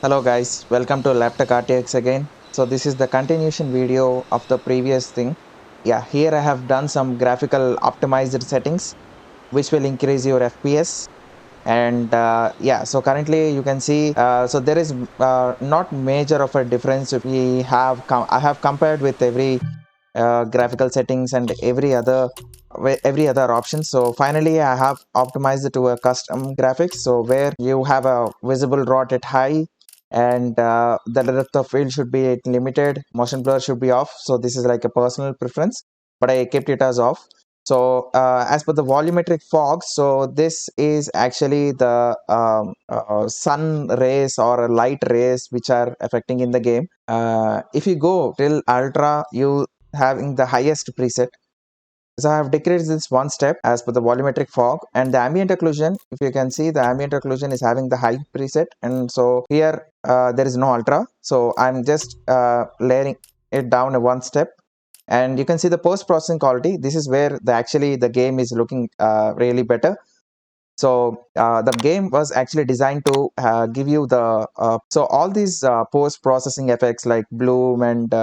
Hello guys, welcome to LAPTECH RTX again. So this is the continuation video of the previous thing. Yeah, here I have done some graphical optimized settings which will increase your FPS. And yeah, so currently you can see so there is not major of a difference. I have compared with every graphical settings and every other option. So finally I have optimized it to a custom graphics, so where you have a visible rot at high, and the depth of field should be limited, motion blur should be off. So this is like a personal preference, but I kept it as off. So as per the volumetric fog, so this is actually the sun rays or light rays which are affecting in the game. If you go till ultra, you having the highest preset. So I have decreased this one step as per the volumetric fog. And the ambient occlusion, if you can see, the ambient occlusion is having the high preset, and so here there is no ultra, so I'm just layering it down one step. And you can see the post-processing quality. This is where the game is looking really better. So the game was actually designed to give you the so all these post-processing effects like bloom and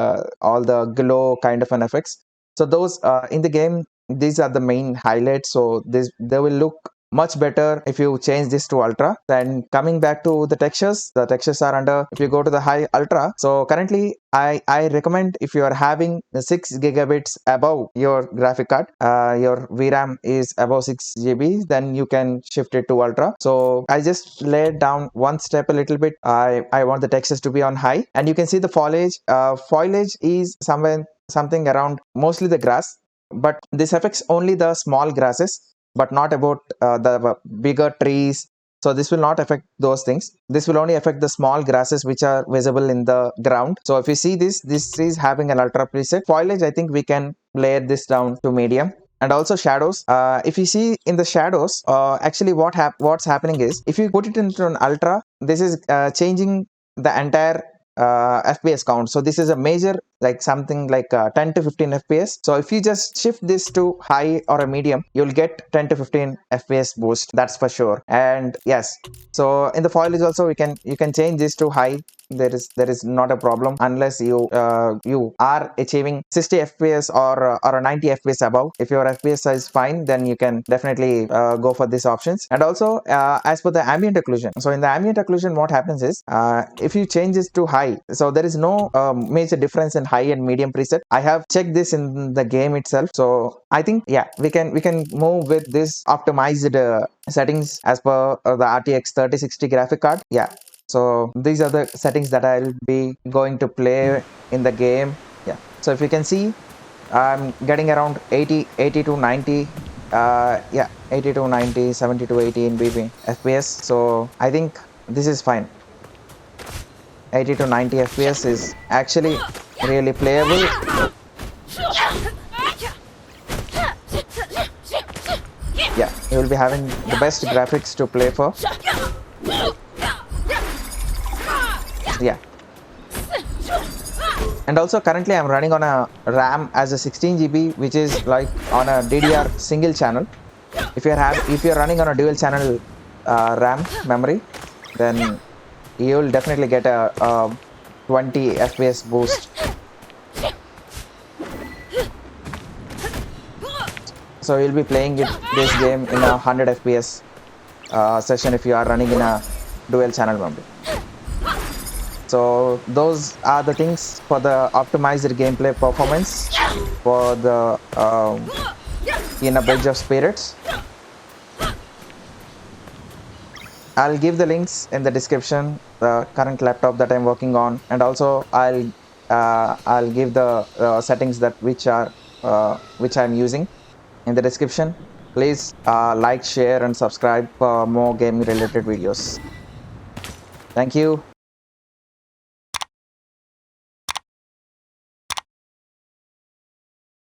all the glow kind of an effects. So those in the game, these are the main highlights. So they will look much better if you change this to ultra. Then coming back to the textures are under, if you go to the high ultra. So currently I recommend, if you are having 6 gigabits above your graphic card, your VRAM is above 6 GB, then you can shift it to ultra. So I just laid down one step a little bit. I want the textures to be on high, and you can see the foliage. Foliage is something around mostly the grass, but this affects only the small grasses, but not about the bigger trees. So this will not affect those things. This will only affect the small grasses which are visible in the ground. So if you see this is having an ultra preset. Foliage, I think we can layer this down to medium. And also shadows. If you see in the shadows, actually what's happening is, if you put it into an ultra, this is changing the entire FPS count. So this is a major, like something like 10 to 15 FPS. So if you just shift this to high or a medium, you'll get 10 to 15 FPS boost, that's for sure. And yes, so in the foliage also you can change this to high. There is not a problem, unless you are achieving 60 FPS or a 90 FPS above. If your FPS is fine, then you can definitely go for these options. And also as per the ambient occlusion, so in the ambient occlusion, what happens is, if you change this to high, so there is no major difference in high and medium preset. I have checked this in the game itself. So I think, yeah, we can move with this optimized settings as per the RTX 3060 graphic card. Yeah, so these are the settings that I'll be going to play in the game. Yeah, so if you can see, I'm getting around 80 to 90 yeah, 80 to 90, 70 to 80 in between FPS. So I think this is fine. 80 to 90 FPS is actually really playable. Yeah, you will be having the best graphics to play for. Yeah. And also currently I'm running on a RAM as a 16 GB, which is like on a DDR single channel. If you're running on a dual channel RAM memory, then you will definitely get a 20 FPS boost. So you'll be playing this game in a 100 FPS session if you are running in a dual channel memory. So those are the things for the optimized gameplay performance for the in a Bridge of Spirits. I'll give the links in the description, the current laptop that I'm working on, and also I'll give the settings which I'm using in the description. Please like, share, and subscribe for more gaming related videos. Thank you.